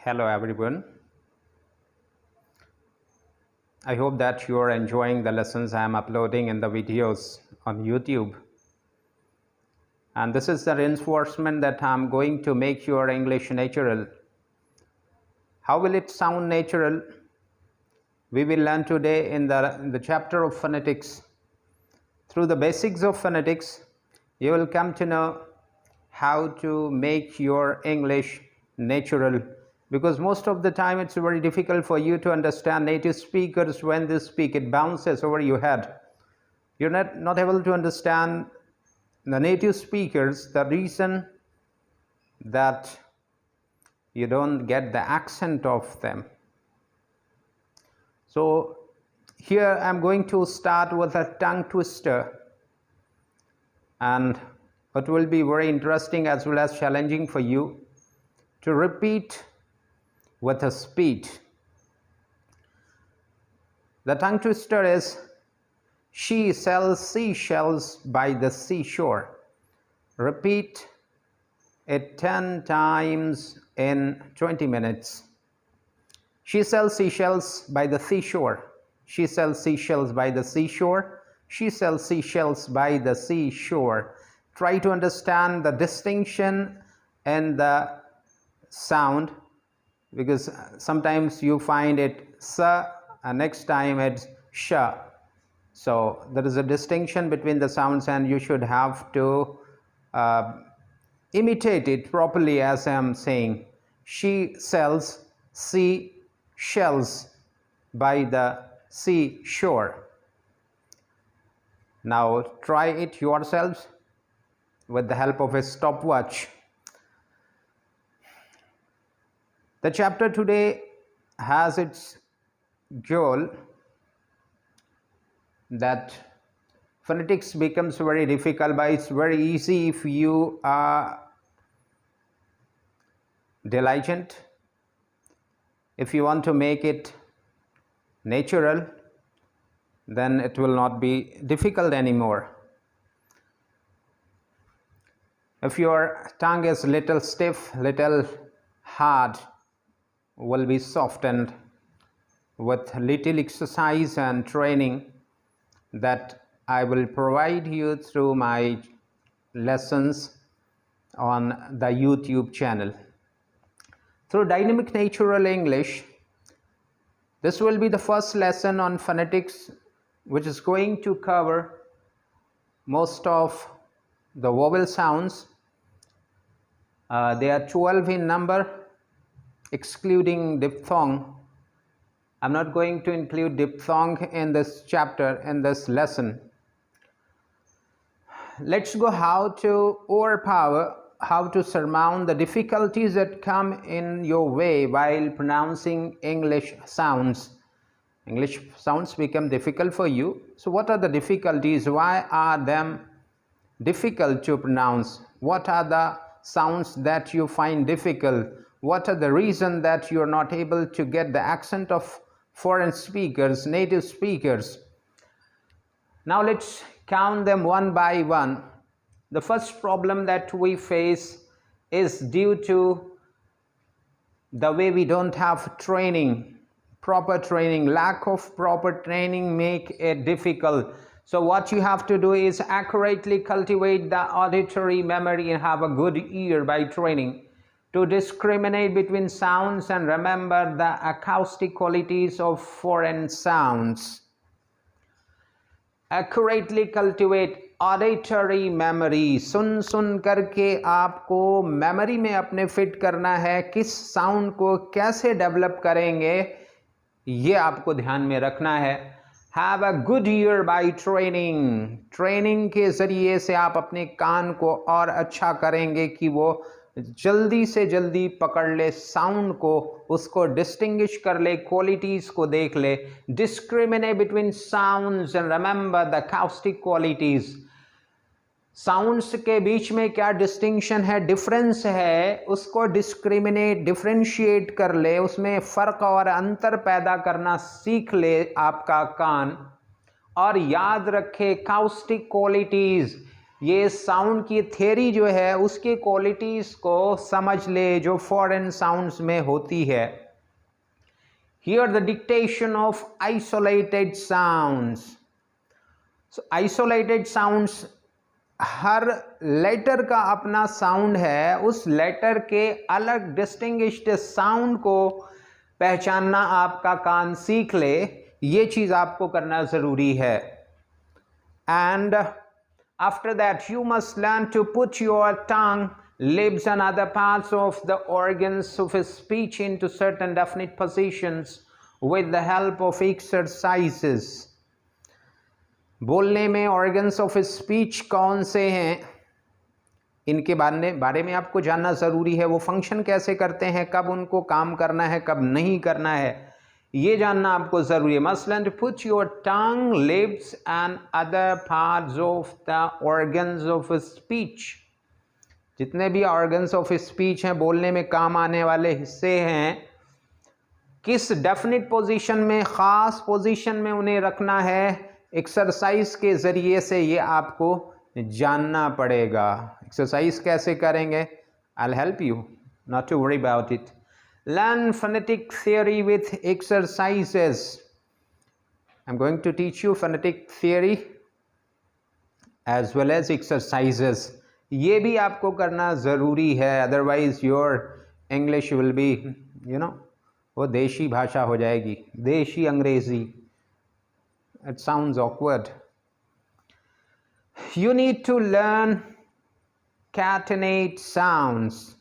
Hello everyone. I hope that you are enjoying the lessons I am uploading in the videos on YouTube. And this is the reinforcement that I am going to make your English natural. How will it sound natural? We will learn today in the chapter of phonetics. Through the basics of phonetics, you will come to know how to make your English natural, because most of the time it's very difficult for you to understand native speakers. When they speak, it bounces over your head. You're not able to understand the native speakers. The reason that you don't get the accent of them. So here I'm going to start with a tongue twister, and it will be very interesting as well as challenging for you to repeat with a speed. The tongue twister is: she sells seashells by the seashore. Repeat it 10 times in 20 minutes. She sells seashells by the seashore. She sells seashells by the seashore. She sells seashells by the seashore. Try to understand the distinction in the sound, because sometimes you find it sa and next time it's sha. So there is a distinction between the sounds, and you should have to imitate it properly as I am saying. She sells seashells by the seashore. Now try it yourselves with the help of a stopwatch. The chapter today has its goal that phonetics becomes very difficult, but it's very easy if you are diligent. If you want to make it natural, then it will not be difficult anymore. If your tongue is little stiff, little hard, will be softened with little exercise and training that I will provide you through my lessons on the YouTube channel. Through Dynamic Natural English, this will be the first lesson on phonetics, which is going to cover most of the vowel sounds. They are 12 in number, excluding diphthong. I'm not going to include diphthong in this chapter, in this lesson. Let's go how to overpower, how to surmount the difficulties that come in your way while pronouncing English sounds. English sounds become difficult for you. So what are the difficulties? Why are them difficult to pronounce? What are the sounds that you find difficult? What are the reasons that you are not able to get the accent of foreign speakers, native speakers? Now let's count them one by one. The first problem that we face is due to the way we don't have training, proper training. Lack of proper training make it difficult. So what you have to do is accurately cultivate the auditory memory and have a good ear by training to discriminate between sounds and remember the acoustic qualities of foreign sounds. Accurately cultivate auditory memory. सुन सुन करके आपको memory में अपने fit करना है. किस sound को कैसे develop करेंगे ये आपको ध्यान में रखना है. Have a good ear by training. Training के ज़रिए से आप अपने कान को और अच्छा करेंगे कि वो जल्दी से जल्दी पकड़ ले साउंड को, उसको डिस्टिंग्विश कर ले, क्वालिटीज़ को देख ले. Discriminate between sounds and remember the acoustic qualities. Sounds के बीच में क्या डिस्टिंक्शन है, डिफरेंस है, उसको डिस्क्रिमिनेट, डिफ्रेंशिएट कर ले, उसमें फ़र्क और अंतर पैदा करना सीख ले आपका कान. और याद रखे अकाउस्टिक क्वालिटीज़. ये साउंड की थ्योरी जो है उसके क्वालिटीज को समझ ले जो फॉरेन साउंड्स में होती है. Here the dictation of isolated sounds. So isolated sounds, her letter का अपना साउंड है, उस लेटर के अलग डिस्टिंग्विश्ड साउंड को पहचानना आपका कान सीख ले, ये चीज आपको करना जरूरी है. And after that you must learn to put your tongue, lips and other parts of the organs of speech into certain definite positions with the help of exercises. बोलने में organs of speech कौन से हैं, इनके बारे में आपको जानना ज़रूरी है. वो फंक्शन कैसे करते हैं, कब उनको काम करना है, कब नहीं करना है, ये जानना आपको ज़रूरी है. Must learn to put your tongue, lips and other parts of the organs of speech. जितने भी organs of speech हैं, बोलने में काम आने वाले हिस्से हैं, किस डेफिनिट पोजीशन में, ख़ास पोजीशन में उन्हें रखना है, एक्सरसाइज के ज़रिए से ये आपको जानना पड़ेगा. एक्सरसाइज कैसे करेंगे? I'll help you, not to worry about it. Learn phonetic theory with exercises. I'm going to teach you phonetic theory as well as exercises. ये भी आपको करना ज़रूरी है, otherwise your English will be, वो देशी भाषा हो जाएगी, देशी अंग्रेजी. It sounds awkward. You need to learn catenate sounds.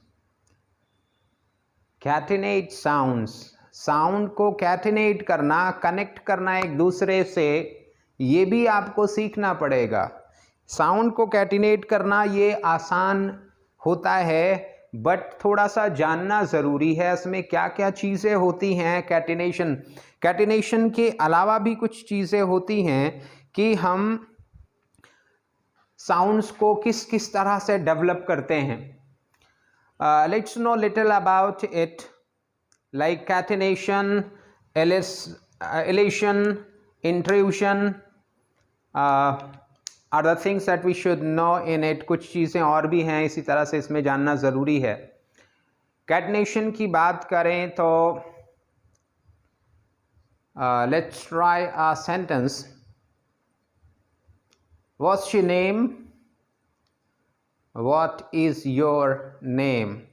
Catenate sounds, sound को कैटिनेट करना, कनेक्ट करना एक दूसरे से, ये भी आपको सीखना पड़ेगा. साउंड को कैटिनेट करना ये आसान होता है, बट थोड़ा सा जानना ज़रूरी है इसमें क्या क्या चीज़ें होती हैं. कैटिनेशन के अलावा भी कुछ चीज़ें होती हैं कि हम साउंड्स को किस किस तरह से डेवलप करते हैं. Let's know little about it, like catenation, elation, intrusion are the things that we should know in it. कुछ चीज़ें और भी हैं इसी तरह से इसमें जानना ज़रूरी है. कैटिनेशन की बात करें तो let's try a sentence. What's your name? What is your name?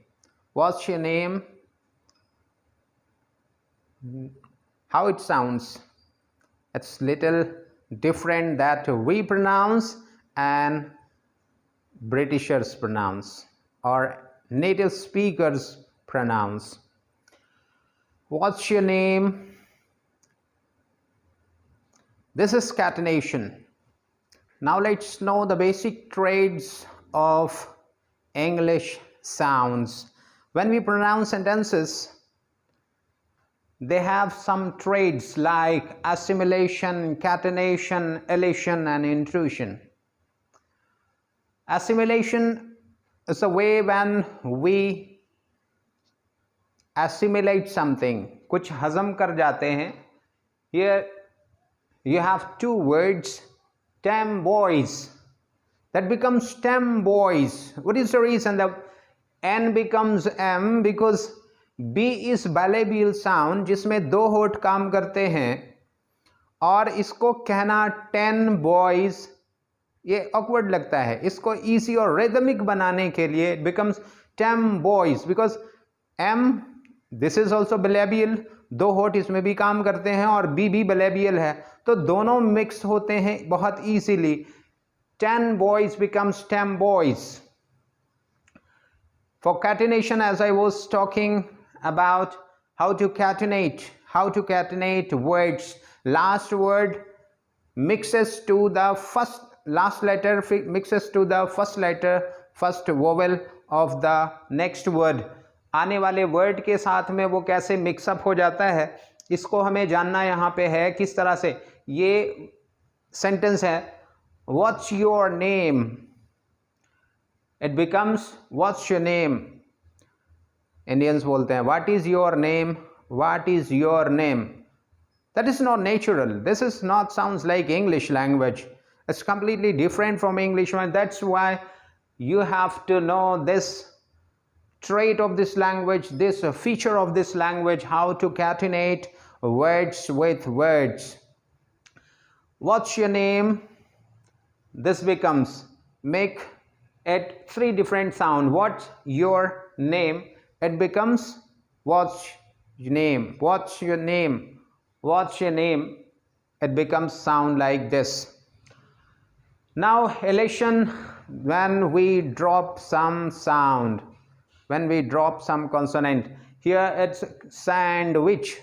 What's your name? How it sounds? It's little different that we pronounce and Britishers pronounce or native speakers pronounce. What's your name? This is catenation. Now let's know the basic traits of English sounds. When we pronounce sentences, they have some traits like assimilation, catenation, elation and intrusion. Assimilation is a way when we assimilate something, कुछ हजम कर जाते हैं. Here you have two words, stem boys, that becomes stem boys. What is the reason that N becomes M? Because B is bilabial sound जिसमें दो होठ काम करते हैं, और इसको कहना 10 boys ये awkward लगता है. इसको easy और rhythmic बनाने के लिए it becomes 10 boys because M, this is also bilabial, दो होठ इसमें भी काम करते हैं और B भी bilabial है, तो दोनों मिक्स होते हैं बहुत easily. 10 boys becomes 10 boys. For catenation, as I was talking about how to catenate words, last word mixes to the first, last letter mixes to the first letter, first vowel of the next word. आने वाले word के साथ में वो कैसे mix up हो जाता है, इसको हमें जानना यहाँ पे है. किस तरह से ये सेंटेंस है, What's your name? It becomes What's your name? Indians बोलते हैं What is your name? What is your name? That is not natural. This is not sounds like English language. It's completely different from English one. That's why you have to know this trait of this language, this feature of this language, how to catenate words with words. What's your name? This becomes, make it three different sound. What's your name? It becomes what's your name? What's your name? What's your name? It becomes sound like this. Now elation, when we drop some sound, when we drop some consonant, here it's sandwich.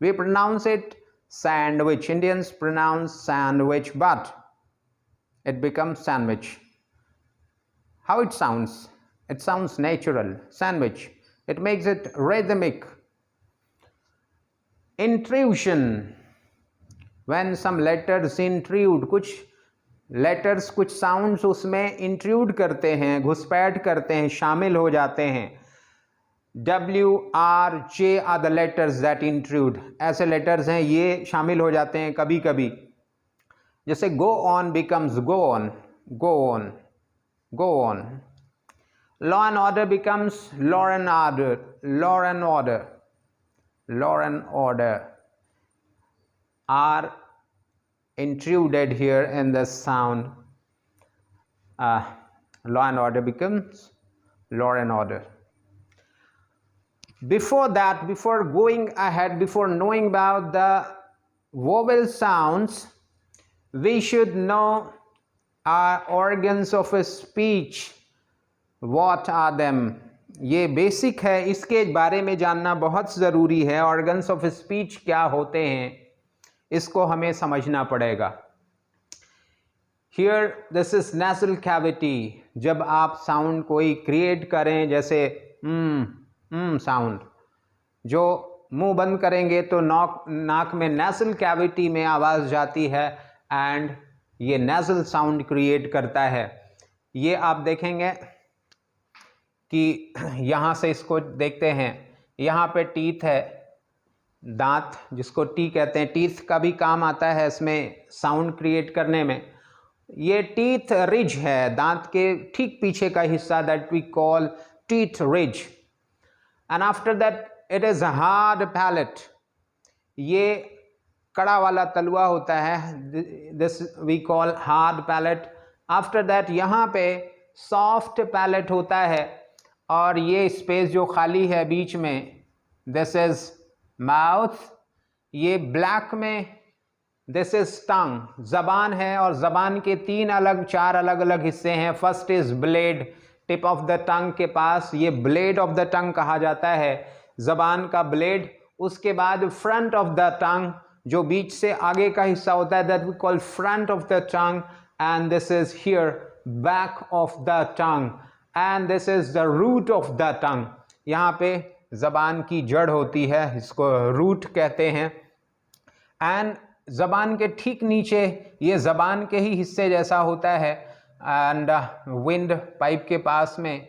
We pronounce it sandwich. Indians pronounce sandwich, but it becomes sandwich. How it sounds? It sounds natural. Sandwich. It makes it rhythmic. Intrusion. When some letters intrude, कुछ letters, कुछ sounds उसमें intrude करते हैं, घुसपैठ करते हैं, शामिल हो जाते हैं. W, R, J are the letters that intrude. ऐसे letters हैं, ये शामिल हो जाते हैं कभी कभी. जैसे go on becomes go on, go on, go on. Law and order becomes law and order, law and order, law and order. Are intruded here in the sound. Law and order becomes law and order. Before that, before going ahead, before knowing about the vowel sounds, we should know our organs of speech. What are them? ये basic है, इसके बारे में जानना बहुत ज़रूरी है. Organs of speech क्या होते हैं, इसको हमें समझना पड़ेगा. Here this is nasal cavity. जब आप साउंड कोई क्रिएट करें, जैसे साउंड, जो मुंह बंद करेंगे तो नाक में nasal cavity में आवाज़ जाती है एंड ये nasal साउंड क्रिएट करता है. ये आप देखेंगे कि यहाँ से इसको देखते हैं, यहाँ पे टीथ है, दांत जिसको टी कहते हैं. टीथ का भी काम आता है इसमें साउंड क्रिएट करने में. ये टीथ रिज है, दांत के ठीक पीछे का हिस्सा, that we call teeth ridge. And after that it is hard palate. ये कड़ा वाला तलवा होता है, this we call hard palate. After that यहाँ पे सॉफ्ट पैलेट होता है, और ये स्पेस जो खाली है बीच में, दिस इज माउथ. ये ब्लैक में दिस इज टंग, जबान है, और जबान के चार अलग अलग हिस्से हैं. First is blade, tip of the टंग के पास, ये ब्लेड ऑफ द टंग कहा जाता है, जबान का ब्लेड. उसके बाद फ्रंट ऑफ द टंग, जो बीच से आगे का हिस्सा होता है, that we call front of the tongue. And this is here back of the tongue, and this is the root of the tongue. यहाँ पे ज़बान की जड़ होती है, इसको रूट कहते हैं. एंड ज़बान के ठीक नीचे ये ज़बान के ही हिस्से जैसा होता है, एंड विंड पाइप के पास में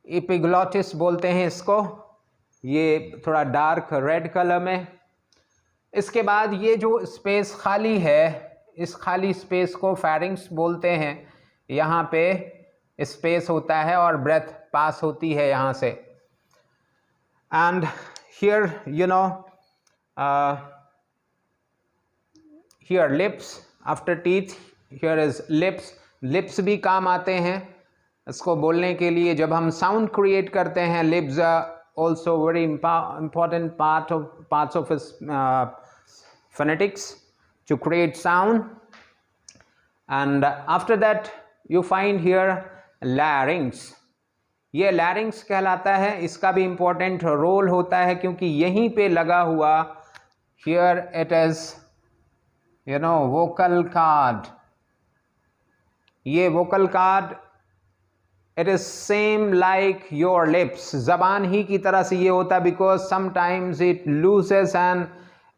एपिग्लॉटिस बोलते हैं इसको, ये थोड़ा डार्क रेड कलर में. इसके बाद ये जो स्पेस खाली है, इस खाली स्पेस को फेरिंग्स बोलते हैं. यहाँ पे स्पेस होता है और ब्रेथ पास होती है यहाँ से. And here you know here lips, after teeth here is lips. Lips भी काम आते हैं इसको बोलने के लिए. जब हम साउंड क्रिएट करते हैं, lips also very important parts of phonetics to create sound. And after that you find here larynx. ये larynx कहलाता है. इसका भी important रोल होता है क्योंकि यहीं पे लगा हुआ, here it is you know vocal cord. ये vocal cord, it is same like your lips. जबान ही की तरह से ये होता है, because sometimes it loses and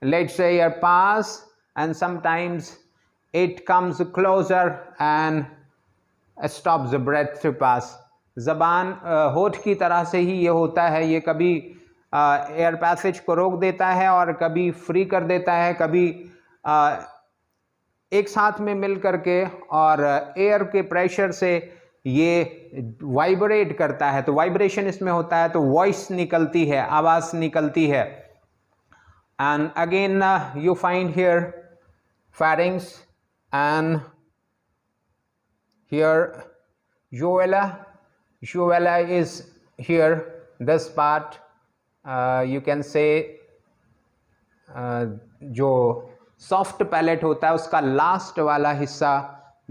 let's say a pass, and sometimes it comes closer and stops the breath to pass. ज़बान होठ की तरह से ही ये होता है. ये कभी एयर पैसेज को रोक देता है और कभी फ्री कर देता है, कभी एक साथ में मिल करके और एयर के प्रेशर से ये वाइब्रेट करता है, तो वाइब्रेशन इसमें होता है, तो वॉइस निकलती है, आवाज़ निकलती है. And again you find here pharynx and here uvula is here, this part, you can say जो सॉफ्ट पैलेट होता है उसका लास्ट वाला हिस्सा,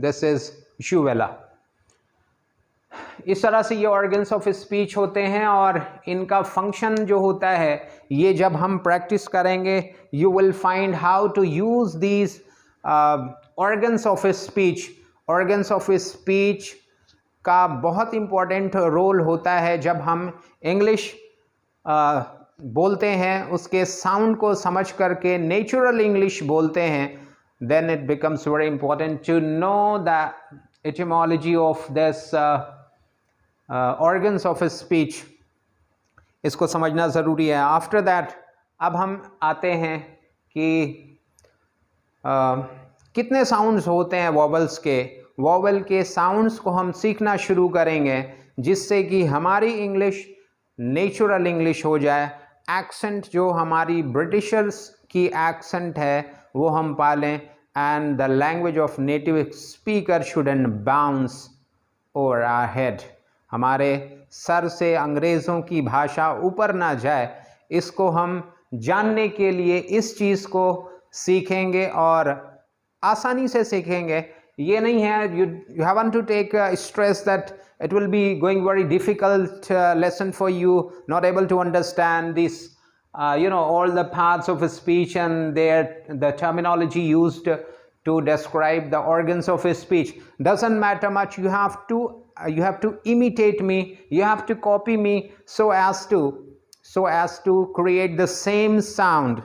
दिस इज uvula. इस तरह से ये ऑर्गन्स ऑफ स्पीच होते हैं और इनका फंक्शन जो होता है, ये जब हम प्रैक्टिस करेंगे you will find how to use these organs of speech. Organs of speech का बहुत इम्पॉर्टेंट रोल होता है जब हम इंग्लिश बोलते हैं, उसके साउंड को समझ करके नेचुरल इंग्लिश बोलते हैं, then it becomes very important to know the etymology of this organs of speech. इसको समझना ज़रूरी है. आफ्टर दैट अब हम आते हैं कि कितने साउंड्स होते हैं वॉवल्स के. वॉवल के साउंड्स को हम सीखना शुरू करेंगे जिससे कि हमारी इंग्लिश नेचुरल इंग्लिश हो जाए. एक्सेंट जो हमारी ब्रिटिशर्स की एक्सेंट है वो हम पालें, and the language of native speaker shouldn't bounce over our head. हमारे सर से अंग्रेज़ों की भाषा ऊपर ना जाए, इसको हम जानने के लिए इस चीज़ को सीखेंगे और आसानी से सीखेंगे. ये नहीं है you haven't to take stress that it will be going very difficult lesson for you, not able to understand this all the parts of speech and the terminology used to describe the organs of speech. Doesn't matter much. You have to imitate me, you have to copy me so as to create the same sound.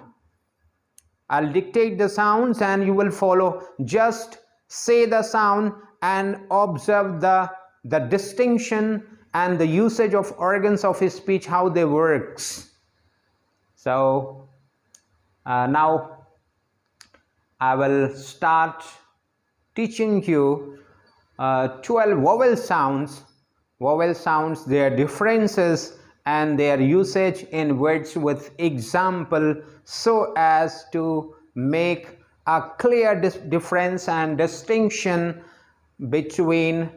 I'll dictate the sounds and you will follow. Just say the sound and observe the distinction and the usage of organs of speech, how they works. So now I will start teaching you 12 vowel sounds. Vowel sounds, their differences and their usage in words with example, so as to make a clear difference and distinction between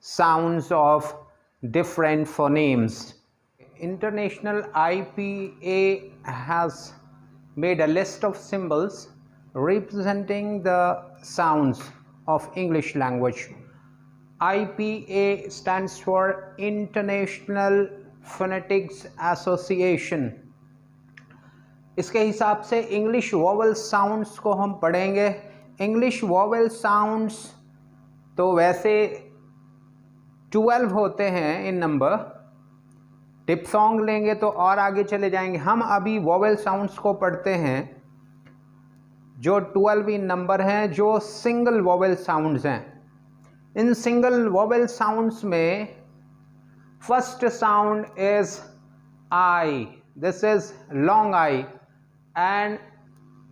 sounds of different phonemes. International IPA has made a list of symbols representing the sounds of English language. IPA stands for International Phonetics Association. इसके हिसाब से English vowel sounds को हम पढ़ेंगे. English vowel sounds तो वैसे 12 होते हैं इन नंबर. डिप्थोंग लेंगे तो और आगे चले जाएंगे. हम अभी वॉवल साउंड्स को पढ़ते हैं जो 12 इन नंबर हैं, जो सिंगल वॉवल साउंड्स हैं. इन सिंगल वॉवल साउंड्स में first sound is I. This is long I and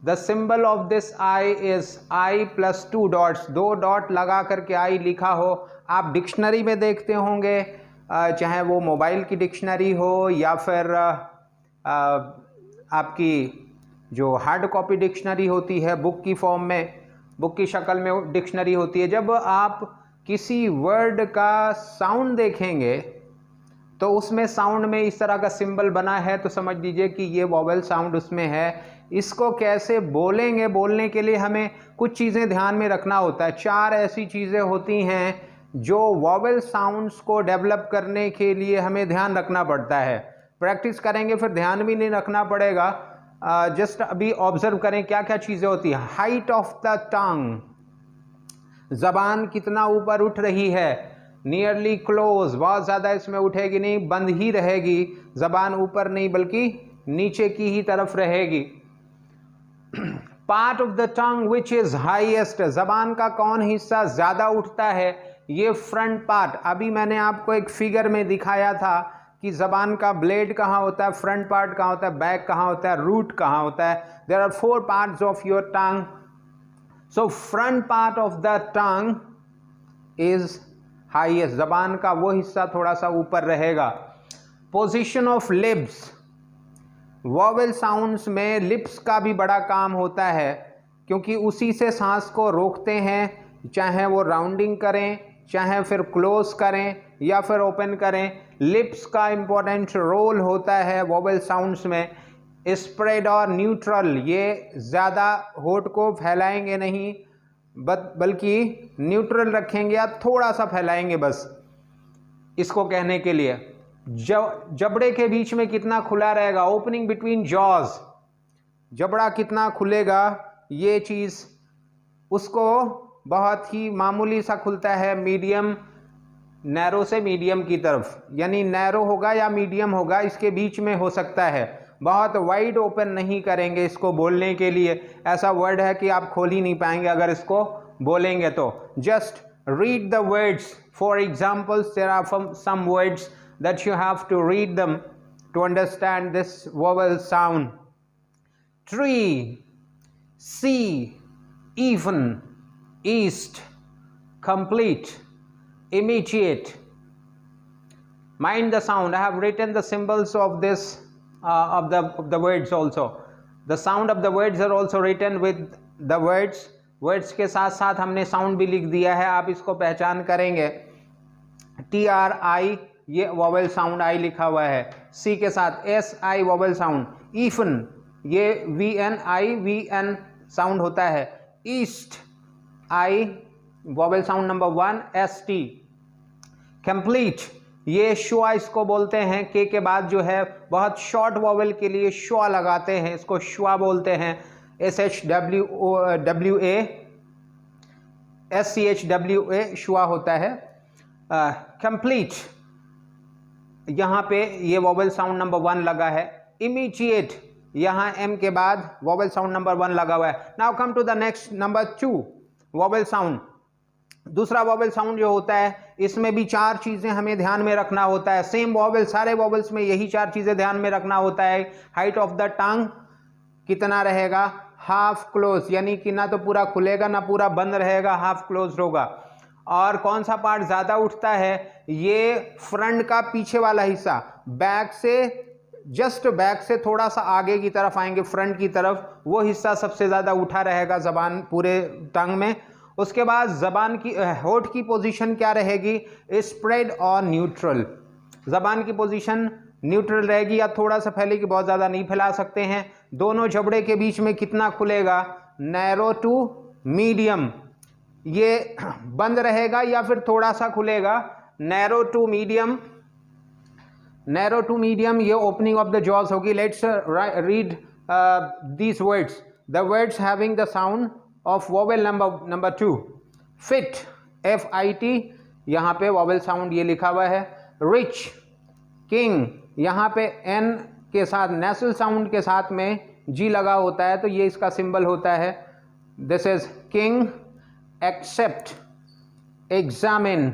the symbol of this I is I plus 2 dots. 2 dot लगा करके I लिखा हो. आप डिक्शनरी में देखते होंगे, चाहे वो मोबाइल की डिक्शनरी हो या फिर आपकी जो हार्ड कॉपी डिक्शनरी होती है, बुक की फॉर्म में, बुक की शक्ल में डिक्शनरी होती है. जब आप किसी वर्ड का साउंड देखेंगे तो उसमें साउंड में इस तरह का सिंबल बना है तो समझ लीजिए कि ये वॉवल साउंड उसमें है. इसको कैसे बोलेंगे, बोलने के लिए हमें कुछ चीज़ें ध्यान में रखना होता है. 4 ऐसी चीज़ें होती हैं जो वॉवल साउंड्स को डेवलप करने के लिए हमें ध्यान रखना पड़ता है. प्रैक्टिस करेंगे फिर ध्यान भी नहीं रखना पड़ेगा. जस्ट अभी ऑब्जर्व करें क्या क्या चीज़ें होती हैं. हाइट ऑफ द टंग, ज़बान कितना ऊपर उठ रही है. नियरली क्लोज, बहुत ज़्यादा इसमें उठेगी नहीं, बंद ही रहेगी. ज़बान ऊपर नहीं बल्कि नीचे की ही तरफ रहेगी. Part of the tongue which is highest, ज़बान का कौन हिस्सा ज़्यादा उठता है, ये फ्रंट पार्ट. अभी मैंने आपको एक फिगर में दिखाया था कि ज़बान का ब्लेड कहाँ होता है, फ्रंट पार्ट कहाँ होता है, बैक कहाँ होता है, रूट कहाँ होता है. There are 4 parts of your tongue. So front part of the tongue is highest, जबान का वो हिस्सा थोड़ा सा ऊपर रहेगा. Position of lips, vowel sounds में लिप्स का भी बड़ा काम होता है, क्योंकि उसी से सांस को रोकते हैं, चाहे वो राउंडिंग करें, चाहे फिर क्लोज करें या फिर ओपन करें. लिप्स का इम्पोर्टेंट रोल होता है वॉवेल साउंड्स में. स्प्रेड और न्यूट्रल, ये ज़्यादा होठ को फैलाएंगे नहीं, बल्कि न्यूट्रल रखेंगे या थोड़ा सा फैलाएंगे बस, इसको कहने के लिए. जबड़े के बीच में कितना खुला रहेगा, ओपनिंग बिटवीन जॉज, जबड़ा कितना खुलेगा, ये चीज़ उसको बहुत ही मामूली सा खुलता है, मीडियम, नैरो से मीडियम की तरफ, यानी नैरो होगा या मीडियम होगा, इसके बीच में हो सकता है. बहुत वाइड ओपन नहीं करेंगे इसको बोलने के लिए. ऐसा वर्ड है कि आप खोल ही नहीं पाएंगे अगर इसको बोलेंगे तो. Just read the words. For examples, there are some words that you have to read them to understand this vowel sound. Tree, sea, even, east, complete, immediate. Mind the sound. I have written the symbols of this of the words also. The sound of the words are also written with the words. Words के साथ साथ हमने sound भी लिख दिया है, आप इसको पहचान करेंगे. TRI, ये वॉवेल साउंड आई लिखा हुआ है. सी के साथ SI वॉवेल साउंड. ईफन, ये VN साउंड होता है. East, I vowel sound number 1, ST. Complete, ये शुआ इसको बोलते हैं. के बाद जो है बहुत शॉर्ट वॉवेल के लिए शुआ लगाते हैं, इसको शुआ बोलते हैं. SHWA, SCHWA शुआ होता है. कंप्लीट, यहाँ पे ये वॉवेल साउंड नंबर 1 लगा है. इमीडिएट, यहाँ M के बाद वॉवेल साउंड नंबर 1 लगा हुआ है. Now come to the next, number 2 vowel sound. दूसरा वॉवेल साउंड जो होता है, इसमें भी 4 चीज़ें हमें ध्यान में रखना होता है. सेम वॉवेल, सारे वॉवेल्स में यही 4 चीज़ें ध्यान में रखना होता है. हाइट ऑफ द टंग कितना रहेगा, हाफ क्लोज, यानी कि ना तो पूरा खुलेगा ना पूरा बंद रहेगा, हाफ क्लोज होगा. और कौन सा पार्ट ज़्यादा उठता है, ये फ्रंट का पीछे वाला हिस्सा. बैक से, जस्ट बैक से थोड़ा सा आगे की तरफ आएंगे, फ्रंट की तरफ, वो हिस्सा सबसे ज़्यादा उठा रहेगा जबान पूरे टंग में. उसके बाद जबान की, होठ की पोजीशन क्या रहेगी, स्प्रेड और न्यूट्रल. जबान की पोजीशन न्यूट्रल रहेगी या थोड़ा सा फैलेगी, बहुत ज़्यादा नहीं फैला सकते हैं. दोनों जबड़े के बीच में कितना खुलेगा, नैरो टू मीडियम. ये बंद रहेगा या फिर थोड़ा सा खुलेगा, narrow to medium. Narrow to medium, ये ओपनिंग ऑफ द जॉज होगी. Let's read these words. The words having the sound of vowel number 2. Fit, FIT, यहाँ पे वॉवेल साउंड ये लिखा हुआ है. रिच, किंग, यहाँ पे N के साथ नेसल साउंड के साथ में G लगा होता है, तो ये इसका सिंबल होता है. This is king. Except, examine,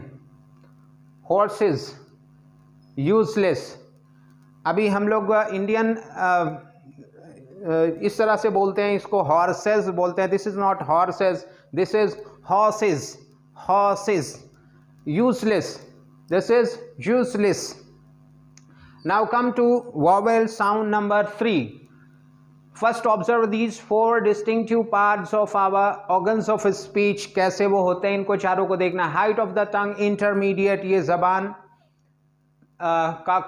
horses, useless. अभी हम लोग इंडियन इस तरह से बोलते हैं, इसको हॉर्सेस बोलते हैं. This is not horses, this is horses. Horses. Useless, this is useless. Now come to vowel sound number 3. First observe these 4 distinctive parts of our organs of speech. कैसे वो होते हैं, इनको चारों को देखना. Height of the tongue, intermediate, ये जबान का,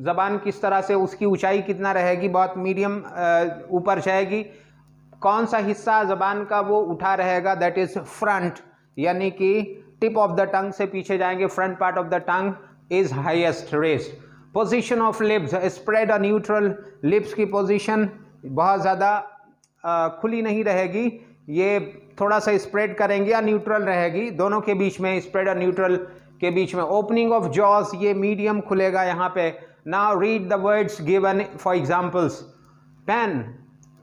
जबान किस तरह से, उसकी ऊंचाई कितना रहेगी, बहुत मीडियम ऊपर जाएगी. कौन सा हिस्सा जबान का वो उठा रहेगा, दैट इज फ्रंट, यानी कि टिप ऑफ द टंग से पीछे जाएंगे. Front part of the tongue is highest raised. Position of lips, spread और न्यूट्रल. लिप्स की पोजीशन बहुत ज़्यादा खुली नहीं रहेगी, ये थोड़ा सा स्प्रेड करेंगे या न्यूट्रल रहेगी, दोनों के बीच में, स्प्रेड और न्यूट्रल के बीच में. ओपनिंग ऑफ जॉज, ये मीडियम खुलेगा यहाँ पे. Now read the words given for examples. Pen,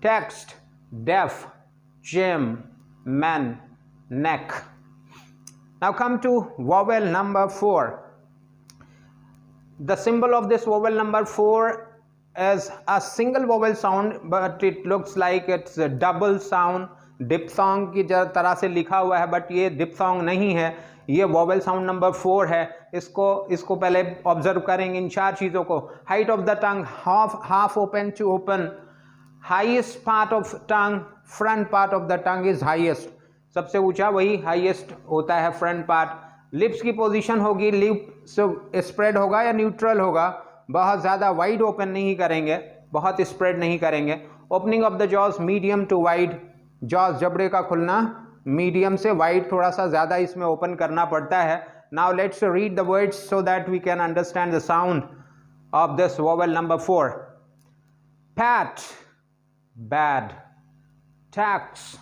text, deaf, gem, man, neck. Now come to vowel number 4. The symbol of this vowel number 4 is a single vowel sound, but it looks like it's a double sound. Diphthong की तरह से लिखा हुआ है, but ये diphthong नहीं है, ये वॉवेल साउंड नंबर 4 है। इसको पहले ऑब्जर्व करेंगे इन 4 चीज़ों को। Height of the tongue, half open to open, highest part of tongue, front part of the tongue is highest, सबसे ऊंचा वही हाईएस्ट होता है, फ्रंट पार्ट। लिप्स की पोजीशन होगी, लिप्स स्प्रेड होगा या न्यूट्रल होगा, बहुत ज़्यादा वाइड ओपन नहीं करेंगे, बहुत स्प्रेड नहीं करेंगे। Opening of the jaws medium to wide, jaws जबड़े का खुलना मीडियम से वाइड, थोड़ा सा ज़्यादा इसमें ओपन करना पड़ता है। Now let's read the words so that we can understand the sound of this vowel number 4. Pat, bad. Tax,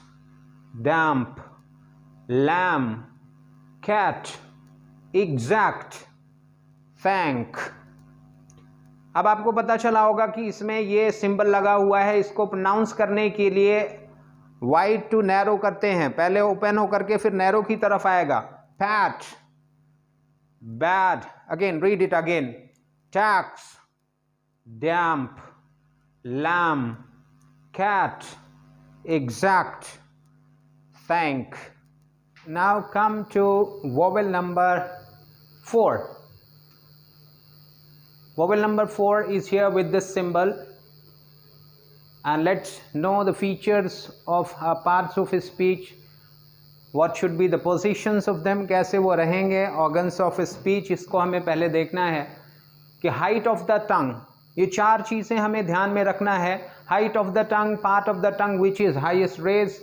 damp. Lamb, cat. Exact, thank. अब आपको पता चला होगा कि इसमें ये सिंबल लगा हुआ है, इसको प्रोनाउंस करने के लिए वाइड टू नैरो करते हैं, पहले ओपन होकर के फिर नैरो की तरफ आएगा। Pat, bad, again read it again, tax, damp, lamb, cat, exact, thank. Now come to vowel number 4. Vowel number 4 is here with this symbol, and let's know the features of parts of speech. What should be the positions of them, कैसे वो रहेंगे, organs of speech, इसको हमें पहले देखना है कि height of the tongue, ये 4 चीज़ें हमें ध्यान में रखना है। height of the tongue, part of the tongue which is highest raise,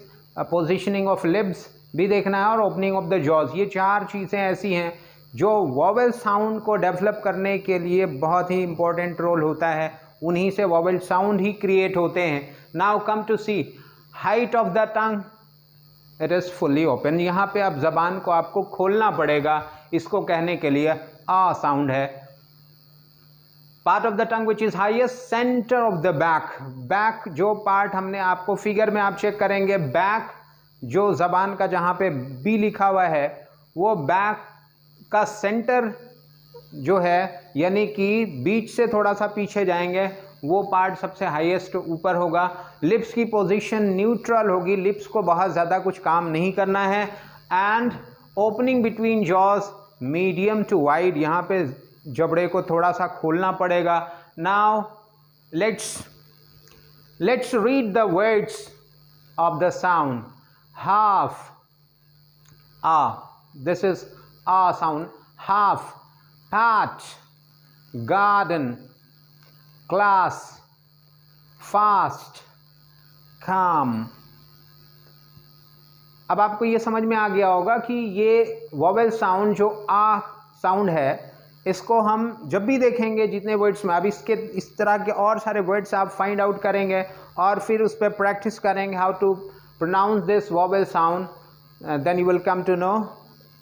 positioning of lips भी देखना है, और opening of the jaws, ये 4 चीज़ें ऐसी हैं जो वॉवेल साउंड को डेवलप करने के लिए बहुत ही इंपॉर्टेंट रोल होता है, उन्हीं से वॉवेल साउंड ही क्रिएट होते हैं। Now come to see height of the tongue, it is fully open, यहाँ पे अब जबान को आपको खोलना पड़ेगा, इसको कहने के लिए आ साउंड है। Part of the tongue which is highest, centre of the back, back जो पार्ट हमने आपको फिगर में आप चेक करेंगे, बैक जो जबान का जहाँ पे बी लिखा हुआ है वो बैक का सेंटर जो है, यानी कि बीच से थोड़ा सा पीछे जाएंगे, वो पार्ट सबसे हाईएस्ट ऊपर होगा। लिप्स की पोजीशन न्यूट्रल होगी, लिप्स को बहुत ज़्यादा कुछ काम नहीं करना है। And opening between jaws medium to wide, यहाँ पे जबड़े को थोड़ा सा खोलना पड़ेगा। Now let's read the words of the sound. Half, ah, this is a sound, half, patch, garden, class, fast, calm. अब आपको ये समझ में आ गया होगा कि ये वॉवेल साउंड जो आ साउंड है, इसको हम जब भी देखेंगे जितने वर्ड्स में, अब इसके इस तरह के और सारे वर्ड्स आप फाइंड आउट करेंगे और फिर उस पर प्रैक्टिस करेंगे how to pronounce this vowel sound, then you will come to know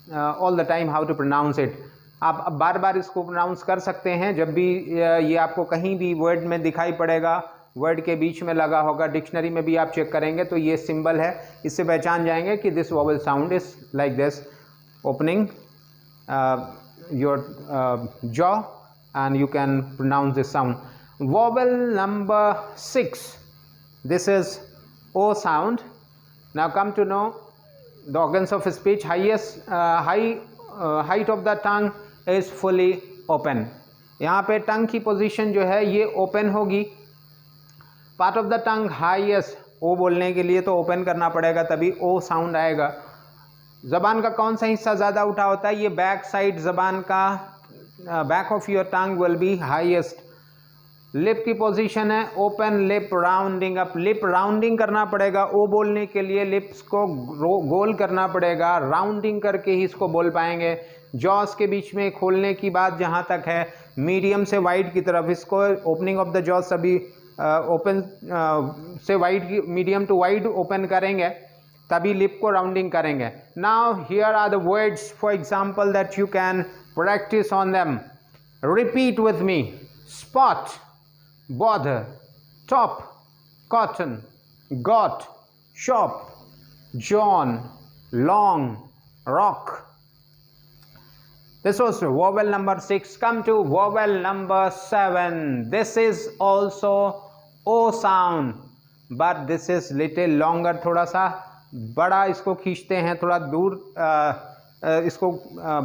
all the time how to pronounce it. आप अब बार बार इसको प्रोनाउंस कर सकते हैं, जब भी ये आपको कहीं भी वर्ड में दिखाई पड़ेगा, वर्ड के बीच में लगा होगा, डिक्शनरी में भी आप चेक करेंगे तो ये सिंबल है, इससे पहचान जाएंगे कि this vowel sound is like this, opening your jaw and you can pronounce this sound. Vowel number 6, this is o sound. Now come to know the organs of speech. Height of the tongue is fully open. यहाँ पे टंग की position जो है ये open होगी। Part of the tongue highest, ओ बोलने के लिए तो ओपन करना पड़ेगा तभी ओ साउंड आएगा। ज़बान का कौन सा हिस्सा ज़्यादा उठा होता है, ये बैक साइड ज़बान का, back of your tongue will be highest. Lip की पोजीशन है open lip, rounding up, lip rounding करना पड़ेगा, ओ बोलने के लिए लिप्स को गोल करना पड़ेगा, राउंडिंग करके ही इसको बोल पाएंगे। जॉस के बीच में खोलने की बात जहाँ तक है, मीडियम से वाइड की तरफ, इसको ओपनिंग ऑफ द जॉस सभी ओपन से वाइड की, मीडियम टू वाइड ओपन करेंगे तभी लिप को राउंडिंग करेंगे। Now here are the words for example that you can practice on them, repeat with me. Spot, bother, top, cotton, got, shop, John, long, rock. This was vowel number 6. Come to vowel number 7. This is also O sound, but this is little longer, थोड़ा सा बड़ा इसको खींचते हैं, थोड़ा दूर इसको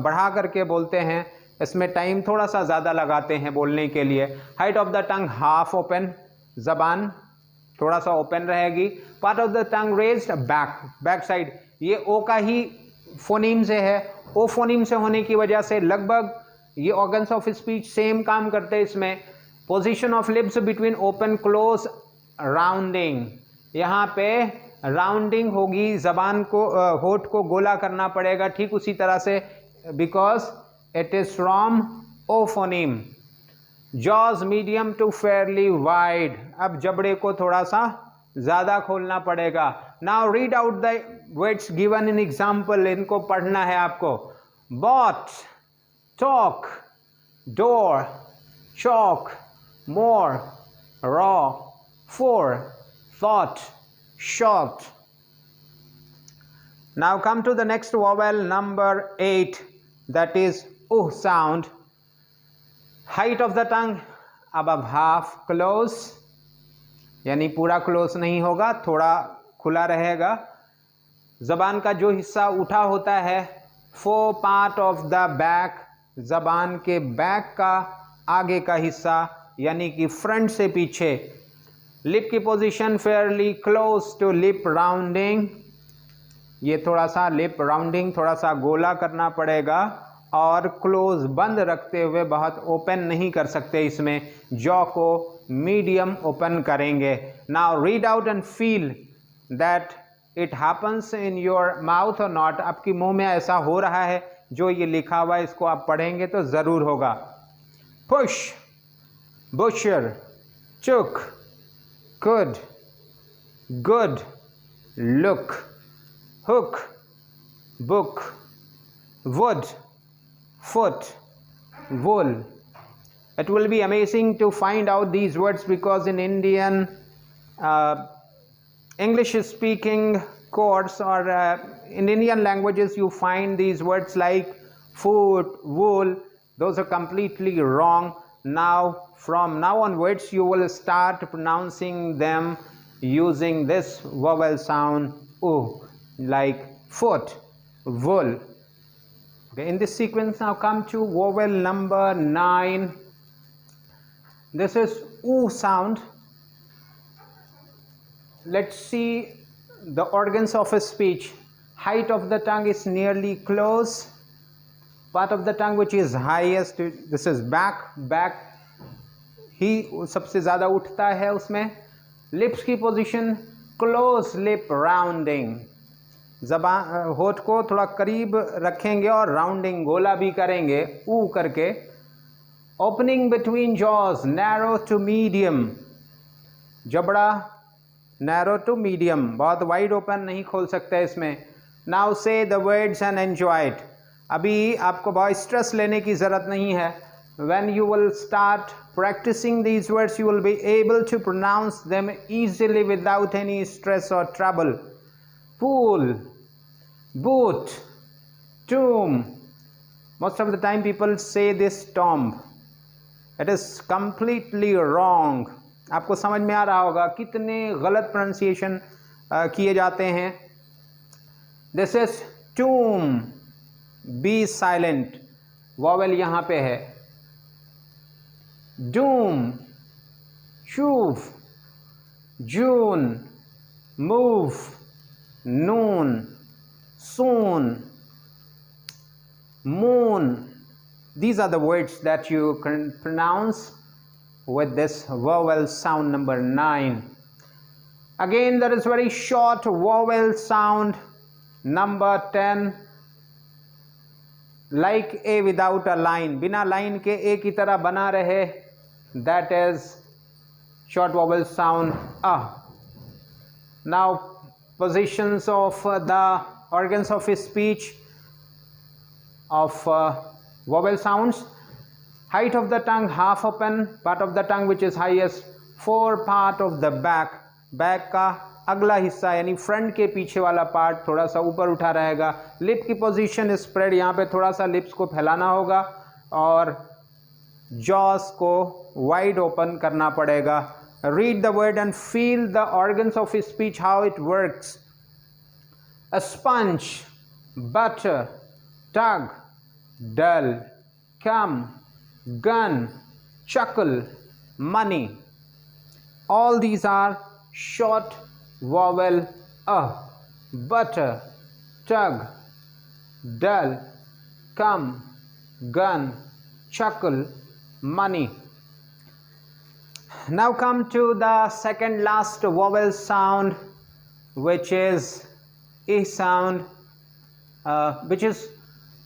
बढ़ा करके बोलते हैं, इसमें टाइम थोड़ा सा ज़्यादा लगाते हैं बोलने के लिए। Height of the tongue half open, ज़बान थोड़ा सा ओपन रहेगी। Part of the tongue raised, back, back side, ये ओ का ही फोनीम से है, ओ फोनीम से होने की वजह से लगभग ये ऑर्गन्स ऑफ स्पीच सेम काम करते हैं इसमें। Position of lips between open close, rounding, यहाँ पे राउंडिंग होगी, जबान को होठ को गोला करना पड़ेगा ठीक उसी तरह से, because it is from O phoneme. Jaws medium to fairly wide, अब जबड़े को थोड़ा सा ज़्यादा खोलना पड़ेगा। Now read out the words given in example, इनको पढ़ना है आपको। Bought, talk, door, chalk, more, raw, four, thought, shocked. Now come to the next vowel, number 8, that is U sound. Height of the tongue above half, close, यानी पूरा close नहीं होगा, थोड़ा खुला रहेगा। जबान का जो हिस्सा उठा होता है, four part of the back, जबान के बैक का आगे का हिस्सा यानी कि फ्रंट से पीछे। लिप की position fairly close to lip rounding, ये थोड़ा सा लिप राउंडिंग थोड़ा सा गोला करना पड़ेगा, और क्लोज बंद रखते हुए बहुत ओपन नहीं कर सकते इसमें, जॉ को मीडियम ओपन करेंगे। Now read out and feel that it happens in your mouth और नॉट, आपकी मुंह में ऐसा हो रहा है जो ये लिखा हुआ है, इसको आप पढ़ेंगे तो ज़रूर होगा। पुश, बुशर, चुक, could, good, look, hook, book, wood, foot, wool. It will be amazing to find out these words, because in Indian English speaking course or in Indian languages you find these words like foot, wool, those are completely wrong. Now from now onwards you will start pronouncing them using this vowel sound U, like foot, wool. Okay, in this sequence now come to vowel number 9. This is U sound. Let's see the organs of a speech. Height of the tongue is nearly close. Part of the tongue which is highest, this is back, back ही सबसे ज़्यादा उठता है उसमें। Lips की position close lip rounding, ज़बान होठ को थोड़ा करीब रखेंगे और राउंडिंग गोला भी करेंगे ऊ करके। Opening between jaws narrow to medium, जबड़ा नैरो टू मीडियम, बहुत वाइड ओपन नहीं खोल सकते इसमें। Now say the words and enjoy it, अभी आपको बहुत स्ट्रेस लेने की ज़रूरत नहीं है। When you will start practicing these words, you will be able to pronounce them easily without any stress or trouble. Pool, boot, tomb. Most of the time people say this tomb. It is completely wrong. आपको समझ में आ रहा होगा कितने गलत pronunciation किए जाते हैं। This is tomb. Be silent. Vowel यहाँ पे है। doom, shove, June, move, noon, soon, moon. These are the words that you can pronounce with this vowel sound number 9. Again there is very short vowel sound number 10, like a without a line, बिना line के ए की तरह बना रहे, that is short vowel sound a. Now positions of the organs of speech of vowel sounds. Height of the tongue half open, part of the tongue which is highest, four part of the back, back का अगला हिस्सा यानी front के पीछे वाला part थोड़ा सा ऊपर उठा रहेगा। लिप की पोजीशन स्प्रेड, यहाँ पे थोड़ा सा लिप्स को फैलाना होगा और जॉस को वाइड ओपन करना पड़ेगा। Read the word and feel the organs of speech, how it works. A sponge, butter, tug, dull, come, gun, chuckle, money. All these are short vowel a. Butter, tug, dull, come, gun, chuckle, money. Now come to the second last vowel sound, which is a sound, which is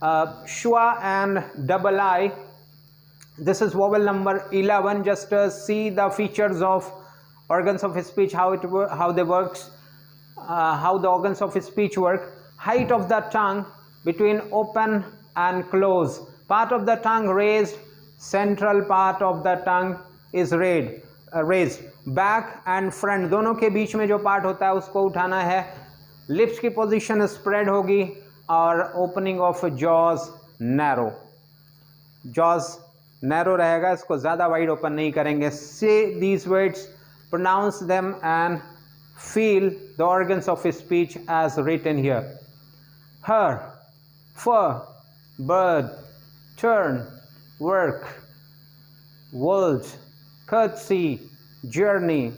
schwa and double I. This is vowel number 11. Just see the features of organs of speech, how the organs of speech work. Height of the tongue between open and close. Part of the tongue raised, central part of the tongue is raised. Back and front दोनों के बीच में जो part होता है उसको उठाना है. लिप्स की पोजीशन स्प्रेड होगी और opening of jaws narrow. Jaws narrow रहेगा, इसको ज़्यादा वाइड ओपन नहीं करेंगे. से these words, pronounce them and feel the organs of speech as written here. Her, fur, bird, turn, work, world, curtsy, journey.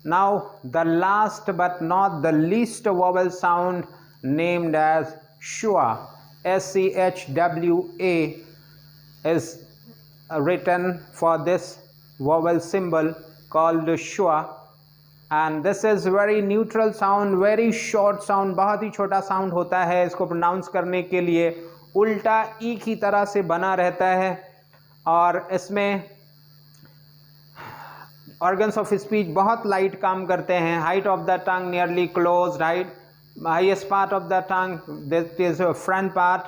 Now the last but not the least vowel sound, named as schwa, SCHWA, is written for this vowel symbol called schwa, and this is very neutral sound, very short sound. बहुत ही छोटा sound होता है. इसको pronounce करने के लिए उल्टा ई की तरह से बना रहता है और इसमें organs of speech बहुत light काम करते हैं. Height of the tongue nearly closed, highest part of the tongue, that is a front part.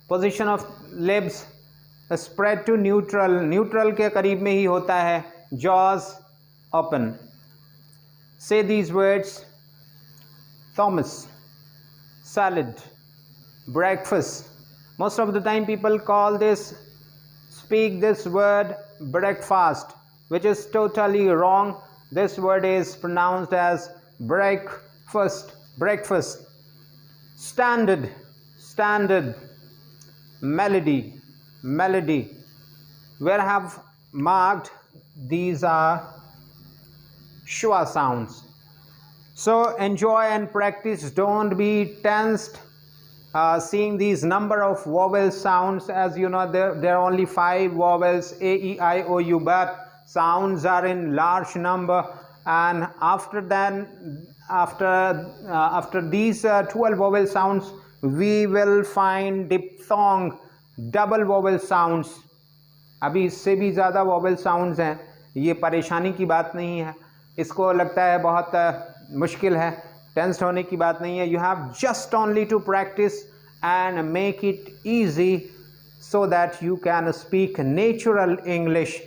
Position of lips spread to neutral, neutral के करीब में ही होता है. Jaws open. Say these words: Thomas, salad, breakfast. Most of the time people speak this word breakfast, which is totally wrong. This word is pronounced as breakfast. Standard, melody. Where I have marked, these are schwa sounds. So enjoy and practice. Don't be tensed seeing these number of vowel sounds. As you know, there are only 5 vowels, A, E, I, O, U, but sounds are in large number, and after these 12 vowel sounds we will find diphthong, double vowel sounds. अभी इससे भी ज़्यादा vowel sounds हैं. ये परेशानी की बात नहीं है. इसको लगता है बहुत मुश्किल है, टेंस्ड होने की बात नहीं है. You have just only to practice and make it easy so that you can speak natural English.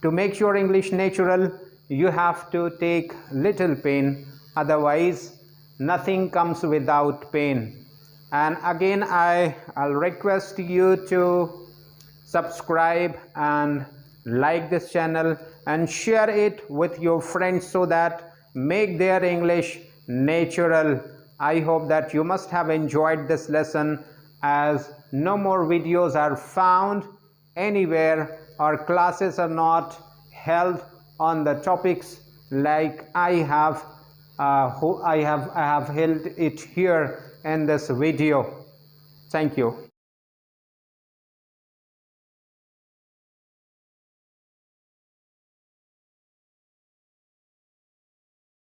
To make your English natural, you have to take little pain, otherwise nothing comes without pain. And again, I'll request you to subscribe and like this channel and share it with your friends so that make their English natural. I hope that you must have enjoyed this lesson, as no more videos are found anywhere or classes are not held on the topics like I have held it here in this video. Thank you.